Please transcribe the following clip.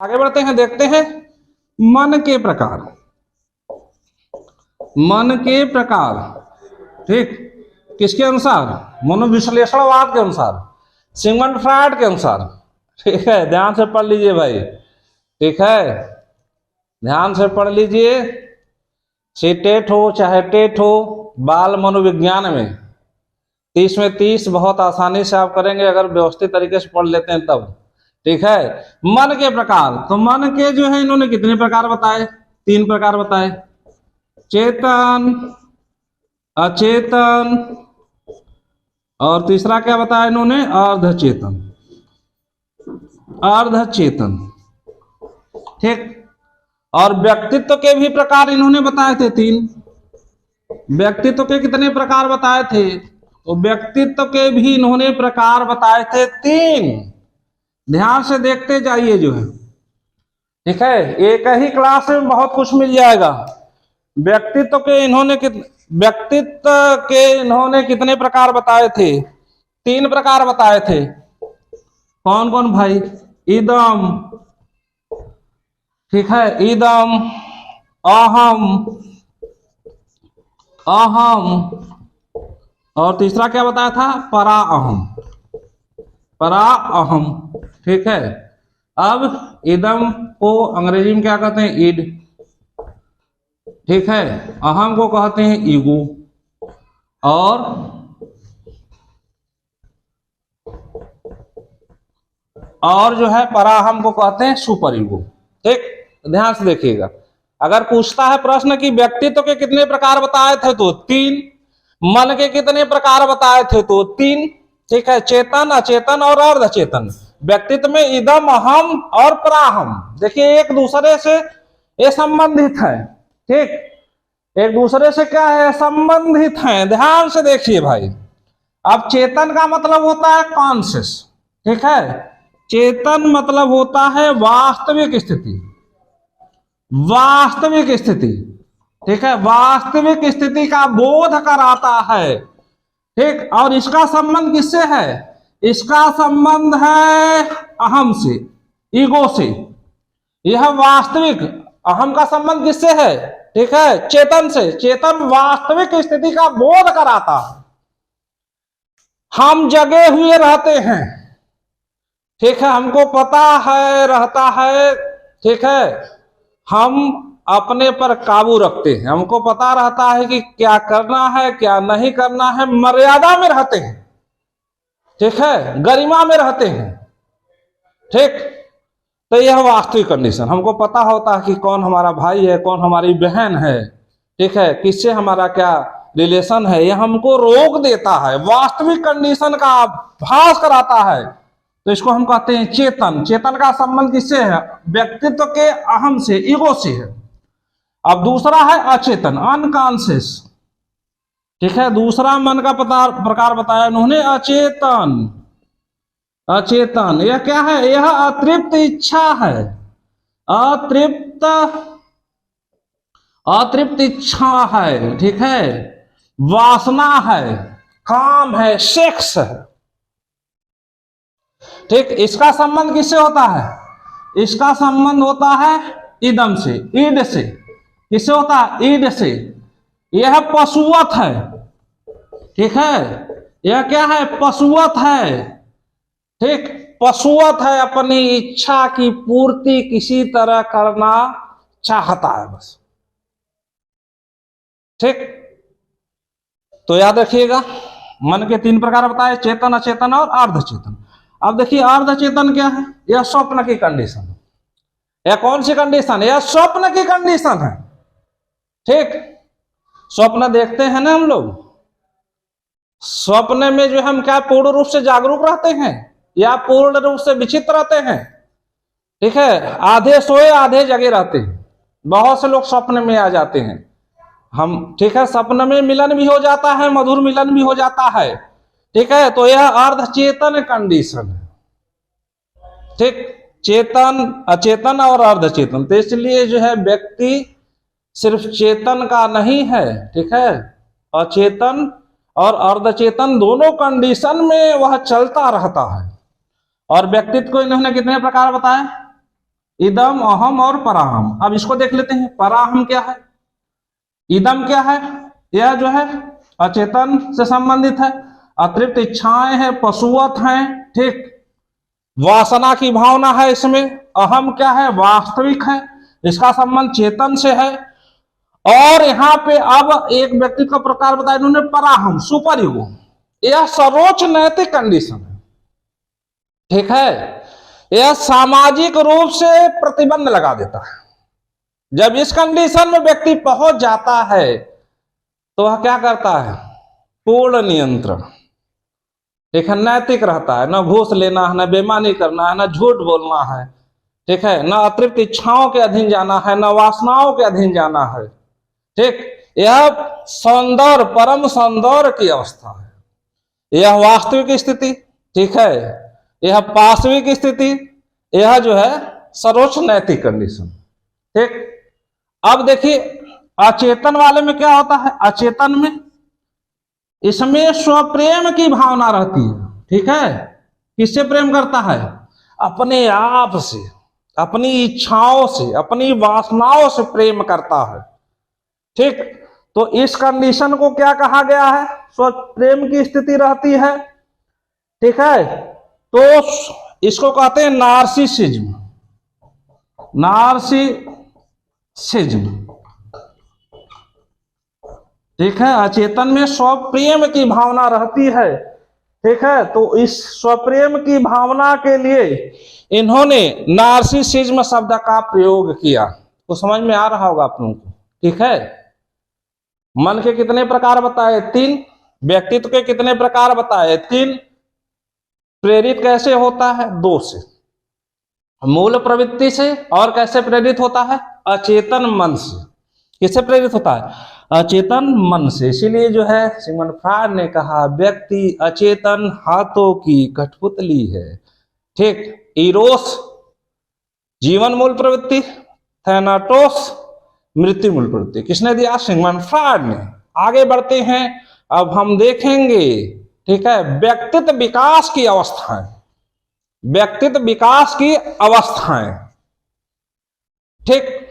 आगे बढ़ते हैं, देखते हैं मन के प्रकार। मन के प्रकार, ठीक, किसके अनुसार? मनोविश्लेषणवाद के अनुसार, सिगमंड फ्रायड के अनुसार। ठीक है, ध्यान से पढ़ लीजिए भाई। ठीक है, ध्यान से पढ़ लीजिए। सीटेट हो चाहे टेट हो, बाल मनोविज्ञान में 30 में 30 बहुत आसानी से आप करेंगे अगर व्यवस्थित तरीके से पढ़ लेते हैं तब। ठीक है, मन के प्रकार, तो मन के जो है इन्होंने कितने प्रकार बताए? 3 प्रकार बताए, चेतन, अचेतन, और तीसरा क्या बताया इन्होंने? अर्धचेतन। अर्धचेतन, ठीक। और व्यक्तित्व के भी प्रकार इन्होंने बताए थे 3। व्यक्तित्व के कितने प्रकार बताए थे? तो व्यक्तित्व के भी इन्होंने प्रकार बताए थे 3। ध्यान से देखते जाइए जो है। ठीक है, एक ही क्लास में बहुत कुछ मिल जाएगा। व्यक्तित्व के इन्होंने कितने प्रकार बताए थे? 3 प्रकार बताए थे। कौन कौन भाई? इदम, ठीक है, इदम, अहम, अहम, और तीसरा क्या बताया था? परा अहम, परा अहम। ठीक है, अब इदम को अंग्रेजी में क्या कहते हैं? ईड। ठीक है, अहम को कहते हैं ईगो, और जो है पराहम को कहते हैं सुपर ईगो। ठीक, ध्यान से देखिएगा। अगर पूछता है प्रश्न कि व्यक्तित्व के कितने प्रकार बताए थे तो 3, मन के कितने प्रकार बताए थे तो 3। ठीक है, चेतन, अचेतन और अर्धचेतन। व्यक्तित्व में इदम, अहम और पराहम, देखिए एक दूसरे से ये संबंधित है। ठीक, एक दूसरे से क्या है? संबंधित हैं। ध्यान से देखिए भाई। अब चेतन का मतलब होता है कॉन्शियस। ठीक है, चेतन मतलब होता है वास्तविक स्थिति, वास्तविक स्थिति। ठीक है, वास्तविक स्थिति का बोध कराता है। ठीक, और इसका संबंध किससे है? इसका संबंध है अहम से, ईगो से। यह वास्तविक, अहम का संबंध किससे है? ठीक है, चेतन से। चेतन वास्तविक स्थिति का बोध कराता है। हम जगे हुए रहते हैं, ठीक है, हमको पता है रहता है। ठीक है, हम अपने पर काबू रखते हैं, हमको पता रहता है कि क्या करना है क्या नहीं करना है, मर्यादा में रहते हैं। ठीक है, गरिमा में रहते हैं। ठीक, तो यह वास्तविक कंडीशन। हमको पता होता है कि कौन हमारा भाई है, कौन हमारी बहन है। ठीक है, किससे हमारा क्या रिलेशन है, यह हमको रोक देता है, वास्तविक कंडीशन का आभास कराता है। तो इसको हम कहते हैं चेतन। चेतन का संबंध किससे है? व्यक्तित्व के अहम से, ईगो से है। अब दूसरा है अचेतन, अनकॉन्शियस। ठीक है, दूसरा मन का प्रकार बताया उन्होंने अचेतन। अचेतन यह क्या है? यह अतृप्त इच्छा है, अतृप्त इच्छा है। ठीक है, वासना है, काम है, सेक्स है। ठीक, इसका संबंध किससे होता है? इसका संबंध होता है इदम से, ईड से। किससे होता है? ईड से। यह पशुवत है। ठीक है, यह क्या है? पशुवत है। ठीक, पशुवत है, अपनी इच्छा की पूर्ति किसी तरह करना चाहता है बस। ठीक, तो याद रखिएगा मन के 3 प्रकार बताए, चेतन, अचेतन और अर्धचेतन। अब देखिए अर्धचेतन क्या है? यह स्वप्न की कंडीशन है। यह कौन सी कंडीशन है? यह स्वप्न की कंडीशन है। ठीक, स्वप्न देखते हैं ना हम लोग, स्वप्न में जो हम क्या पूर्ण रूप से जागरूक रहते हैं या पूर्ण रूप से विचित्र रहते हैं? ठीक है, आधे सोए आधे जगे रहते हैं। बहुत से लोग स्वप्न में आ जाते हैं हम। ठीक है, सपन में मिलन भी हो जाता है, मधुर मिलन भी हो जाता है। ठीक है, तो यह अर्धचेतन कंडीशन है। ठीक, चेतन, अचेतन और अर्धचेतन। तो इसलिए जो है व्यक्ति सिर्फ चेतन का नहीं है। ठीक है, अचेतन और अर्धचेतन दोनों कंडीशन में वह चलता रहता है। और व्यक्तित्व को इन्होंने कितने प्रकार बताए? इदम, अहम और पराहम। अब इसको देख लेते हैं। पराहम क्या है, इदम क्या है, यह जो है अचेतन से संबंधित है, अतिरिक्त इच्छाएं हैं, पशुवत हैं, ठीक, वासना की भावना है इसमें। अहम क्या है, वास्तविक है, इसका संबंध चेतन से है। और यहां पे अब एक व्यक्ति का प्रकार बताया इन्होंने, पराहम, सुपर ईगो। यह सर्वोच्च नैतिक कंडीशन है, ठीक है। यह सामाजिक रूप से प्रतिबंध लगा देता है। जब इस कंडीशन में व्यक्ति पहुंच जाता है तो वह क्या करता है, पूर्ण नियंत्रण, ठीक है, नैतिक रहता है। न घूस लेना है, न बेईमानी करना है, न झूठ बोलना है, ठीक है, न अतिरिक्त इच्छाओं के अधीन जाना है, न वासनाओं के अधीन जाना है, ठीक। यह सौंदर्य, परम सौंदर्य की अवस्था है, यह वास्तविक स्थिति, ठीक है, यह पाशविक स्थिति, यह जो है सर्वोच्च नैतिक कंडीशन, ठीक। अब देखिए अचेतन वाले में क्या होता है, अचेतन में इसमें स्वप्रेम की भावना रहती है, ठीक है। किससे प्रेम करता है, अपने आप से, अपनी इच्छाओं से, अपनी वासनाओं से प्रेम करता है, ठीक। तो इस कंडीशन को क्या कहा गया है, स्वप्रेम की स्थिति रहती है, ठीक है। तो इसको कहते हैं नार्सिसिज्म, नार्सिसिज्म, ठीक है। अचेतन में स्वप्रेम की भावना रहती है, ठीक है। तो इस स्वप्रेम की भावना के लिए इन्होंने नार्सिसिज्म शब्द का प्रयोग किया। तो समझ में आ रहा होगा आप लोगों को, ठीक है। मन के कितने प्रकार बताए, 3। व्यक्तित्व के कितने प्रकार बताए, 3। प्रेरित कैसे होता है, 2 से, मूल प्रवृत्ति से, और कैसे प्रेरित होता है, अचेतन मन से। किससे प्रेरित होता है, अचेतन मन से। इसीलिए जो है सिगमंड फ्रॉयड ने कहा व्यक्ति अचेतन हाथों की कठपुतली है, ठीक। इरोस जीवन मूल प्रवृत्ति, थैनाटोस मृत्यु मूल प्रवृत्ति। किसने दिया, सिगमंड फ्रॉयड ने। आगे बढ़ते हैं, अब हम देखेंगे, ठीक है, व्यक्तित्व विकास की अवस्थाएं, व्यक्तित्व विकास की अवस्थाएं, ठीक।